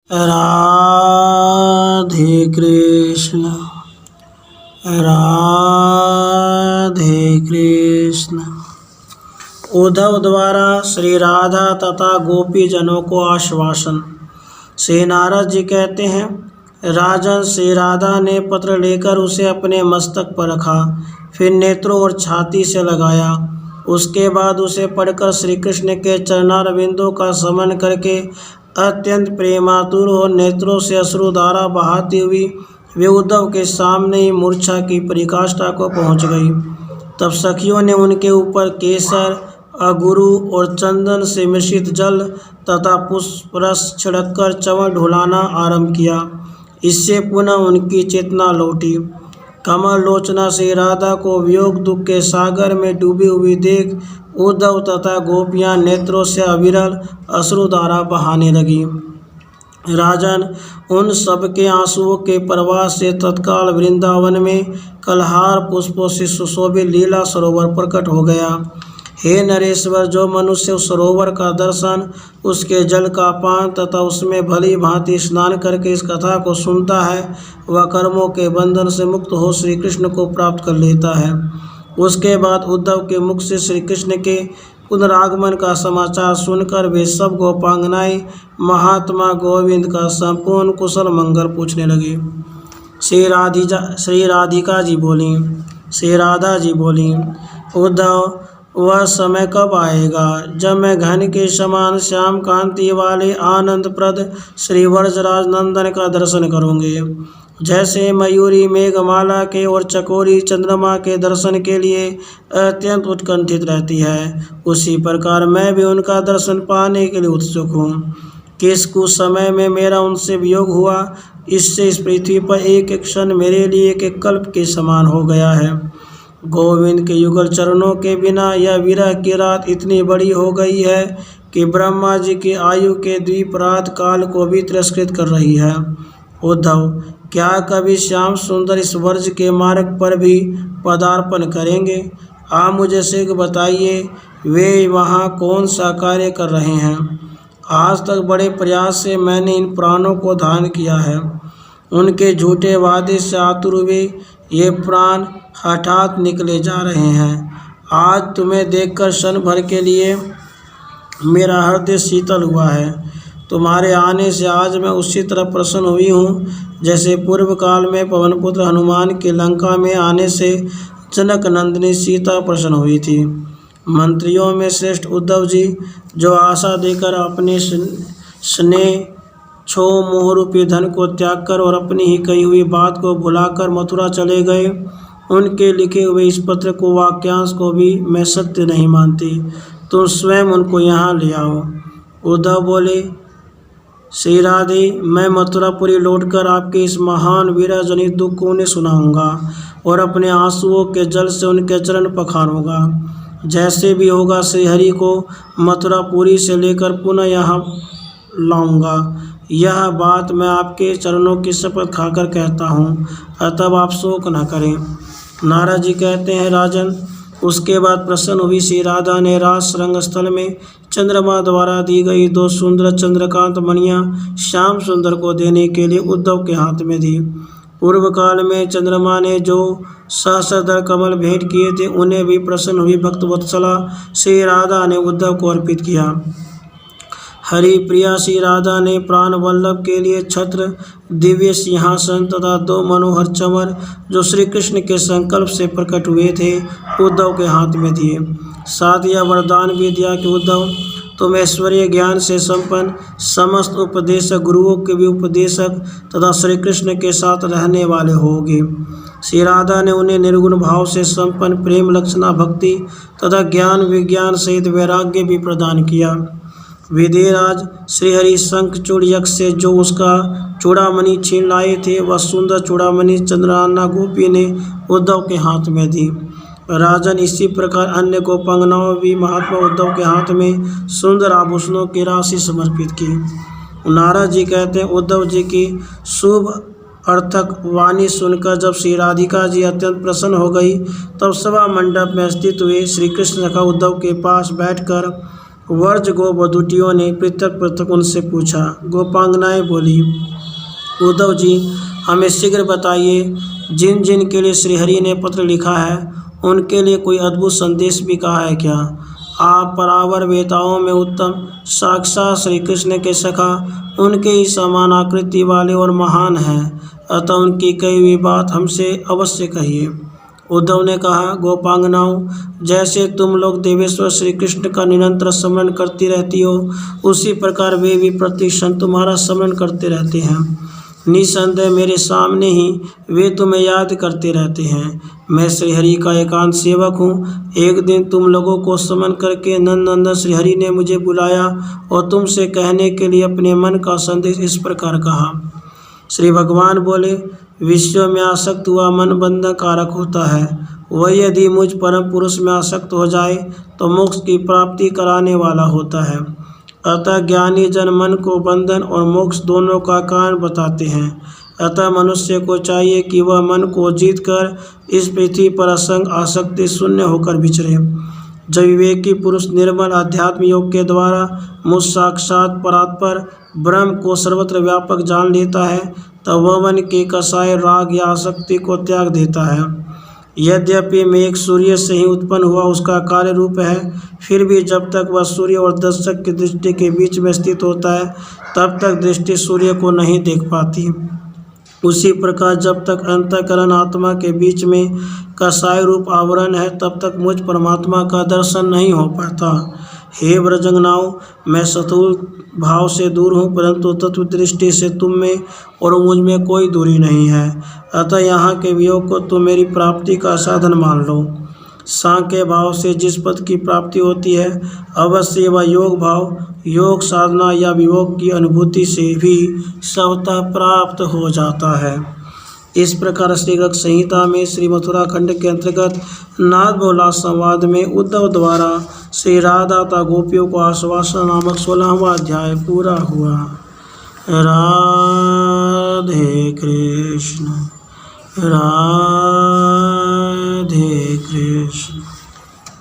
राधे कृष्ण राधे कृष्ण। उद्धव द्वारा श्री राधा तथा गोपी जनों को आश्वासन। श्री नारद जी कहते हैं, राजन, श्री राधा ने पत्र लेकर उसे अपने मस्तक पर रखा, फिर नेत्रों और छाती से लगाया। उसके बाद उसे पढ़कर श्री कृष्ण के चरणारविंदों का स्मरण करके अत्यंत प्रेमातुर और नेत्रों से अश्रुधारा बहाती हुई वे उद्धव के सामने ही मूर्छा की पराकाष्ठा को पहुंच गई। तब सखियों ने उनके ऊपर केसर, अगुरु और चंदन से मिश्रित जल तथा पुष्प रस छिड़ककर चंवर ढुलाना आरंभ किया। इससे पुनः उनकी चेतना लौटी। कमल लोचना से राधा को वियोग दुख के सागर में डूबी हुई देख उद्धव तथा गोपियां नेत्रों से अविरल अश्रुधारा बहाने लगी। राजन, उन सबके आंसुओं के प्रवाह से तत्काल वृंदावन में कलहार पुष्पों से सुशोभित लीला सरोवर प्रकट हो गया। हे नरेश्वर, जो मनुष्य उस सरोवर का दर्शन, उसके जल का पान तथा उसमें भली भांति स्नान करके इस कथा को सुनता है, वह कर्मों के बंधन से मुक्त हो श्री कृष्ण को प्राप्त कर लेता है। उसके बाद उद्धव के मुख से श्री कृष्ण के पुनरागमन का समाचार सुनकर वे सब गोपांगनाएं महात्मा गोविंद का संपूर्ण कुशल मंगल पूछने लगी। श्री राधिका जी बोली, श्री राधा जी बोली, उद्धव, वह समय कब आएगा जब मैं घन के समान श्याम कांति वाले आनंदप्रद श्री व्रजराज नंदन का दर्शन करूँगी। जैसे मयूरी मेघमाला के और चकोरी चंद्रमा के दर्शन के लिए अत्यंत उत्कंठित रहती है, उसी प्रकार मैं भी उनका दर्शन पाने के लिए उत्सुक हूँ। किस कुछ समय में मेरा उनसे वियोग हुआ, इससे इस पृथ्वी पर एक एक क्षण मेरे लिए एक कल्प के समान हो गया है। गोविंद के युगल चरणों के बिना यह विरह की रात इतनी बड़ी हो गई है कि ब्रह्मा जी की आयु के द्विपरात काल को भी तिरस्कृत कर रही है। उद्धव, क्या कभी श्याम सुंदर इस वर्ज के मार्ग पर भी पदार्पण करेंगे? आप मुझे शीघ्र बताइए, वे वहाँ कौन सा कार्य कर रहे हैं? आज तक बड़े प्रयास से मैंने इन प्राणों को धारण किया है। उनके झूठे वादे से आतुर हुए ये प्राण हठात निकले जा रहे हैं। आज तुम्हें देखकर क्षण भर के लिए मेरा हृदय शीतल हुआ है। तुम्हारे आने से आज मैं उसी तरह प्रसन्न हुई हूँ जैसे पूर्व काल में पवनपुत्र हनुमान के लंका में आने से जनक नंदिनी सीता प्रसन्न हुई थी। मंत्रियों में श्रेष्ठ उद्धव जी, जो आशा देकर अपने स्नेह छो मोह रूपी धन को त्याग कर और अपनी ही कही हुई बात को भुलाकर मथुरा चले गए, उनके लिखे हुए इस पत्र को वाक्यांश को भी मैं सत्य नहीं मानती। तुम स्वयं उनको यहाँ ले आओ। उद्धव बोले, श्री राधे, मैं मथुरापुरी लौटकर आपके इस महान वीरा जनित दुख को उन्हें सुनाऊंगा और अपने आंसुओं के जल से उनके चरण पखारूंगा। जैसे भी होगा श्रीहरि को मथुरापुरी से लेकर पुनः यहाँ लाऊंगा। यह बात मैं आपके चरणों की शपथ खाकर कहता हूँ, अतः आप शोक न करें। नारद जी कहते हैं, राजन, उसके बाद प्रसन्न हुई श्री राधा ने रास रंगस्थल में चंद्रमा द्वारा दी गई 2 सुंदर चंद्रकांत मणियाँ श्याम सुंदर को देने के लिए उद्धव के हाथ में दी। पूर्व काल में चंद्रमा ने जो सहस्रदल कमल भेंट किए थे, उन्हें भी प्रसन्न हुई भक्तवत्सला श्री राधा ने उद्धव को अर्पित किया। हरि प्रिया श्री राधा ने प्राण वल्लभ के लिए छत्र, दिव्य सिंहासन तथा 2 मनोहर चंवर जो श्री कृष्ण के संकल्प से प्रकट हुए थे, उद्धव के हाथ में दिए। साथ यह वरदान भी दिया कि उद्धव, तुम ऐश्वर्य ज्ञान से संपन्न समस्त उपदेशक गुरुओं के भी उपदेशक तथा श्री कृष्ण के साथ रहने वाले होगे। श्री राधा ने उन्हें निर्गुण भाव से संपन्न प्रेम लक्षणा भक्ति तथा ज्ञान विज्ञान सहित वैराग्य भी प्रदान किया। विदेराज श्रीहरि शंखचूड़ यक्ष से जो उसका चूड़ामणि छीन लाए थे, वह सुंदर चूड़ामणि चंद्राना गोपी ने उद्धव के हाथ में दी। राजन, इसी प्रकार अन्य गोपांगनाओं भी महात्मा उद्धव के हाथ में सुंदर आभूषणों की राशि समर्पित की। नारद जी कहते हैं, उद्धव जी की शुभ अर्थक वाणी सुनकर जब श्री राधिका जी अत्यंत प्रसन्न हो गई, तब सभा मंडप में स्थित हुए श्री कृष्ण सखा उद्धव के पास बैठकर वर्ज गोवधूटियों ने पृथक पृथक उनसे पूछा। गोपांगनाएं बोली, उद्धव जी हमें शीघ्र बताइए, जिन जिन के लिए श्रीहरि ने पत्र लिखा है उनके लिए कोई अद्भुत संदेश भी कहा है क्या? आप परावर वेताओं में उत्तम, साक्षात श्री कृष्ण के सखा, उनके ही समान आकृति वाले और महान हैं, अतः उनकी कही हुई बात हमसे अवश्य कहिए। उद्धव ने कहा, गोपांगनाओं, जैसे तुम लोग देवेश्वर श्री कृष्ण का निरंतर स्मरण करती रहती हो, उसी प्रकार वे भी प्रति क्षण तुम्हारा स्मरण करते रहते हैं। निसंदेह मेरे सामने ही वे तुम्हें याद करते रहते हैं। मैं श्रीहरि का एकांत सेवक हूँ। एक दिन तुम लोगों को समन करके नंदनंदन श्रीहरि ने मुझे बुलाया और तुमसे कहने के लिए अपने मन का संदेश इस प्रकार कहा। श्री भगवान बोले, विषयों में आसक्त हुआ मन बंधन कारक होता है। वह यदि मुझ परम पुरुष में आसक्त हो जाए तो मोक्ष की प्राप्ति कराने वाला होता है। अतः ज्ञानी जन मन को बंधन और मोक्ष दोनों का कारण बताते हैं। अतः मनुष्य को चाहिए कि वह मन को जीतकर इस पृथ्वी पर असंग आसक्ति शून्य होकर विचरे। जब विवेकी पुरुष निर्मल अध्यात्म योग के द्वारा मुझ साक्षात परात्पर ब्रह्म को सर्वत्र व्यापक जान लेता है, तब वह मन के कसाय राग या आसक्ति को त्याग देता है। यद्यपि मेघ सूर्य से ही उत्पन्न हुआ उसका कार्य रूप है, फिर भी जब तक वह सूर्य और दर्शक की दृष्टि के बीच में स्थित होता है तब तक दृष्टि सूर्य को नहीं देख पाती। उसी प्रकार जब तक अंतःकरण आत्मा के बीच में कसाय रूप आवरण है तब तक मुझ परमात्मा का दर्शन नहीं हो पाता। हे व्रजंगनाओं, मैं स्थूल भाव से दूर हूँ, परंतु तत्व दृष्टि से तुम में और मुझ में कोई दूरी नहीं है। अतः यहाँ के वियोग को तुम मेरी प्राप्ति का साधन मान लो। सांख्य भाव से जिस पद की प्राप्ति होती है, अवश्य वह योग भाव, योग साधना या वियोग की अनुभूति से भी स्वतः प्राप्त हो जाता है। इस प्रकार श्रीगर्ग संहिता में श्री मथुरा खंड के अंतर्गत नाद बहुला संवाद में उद्धव द्वारा श्री राधा तथा गोपियों को आश्वासन नामक 16वां अध्याय पूरा हुआ। राधे कृष्ण, राधे कृष्ण।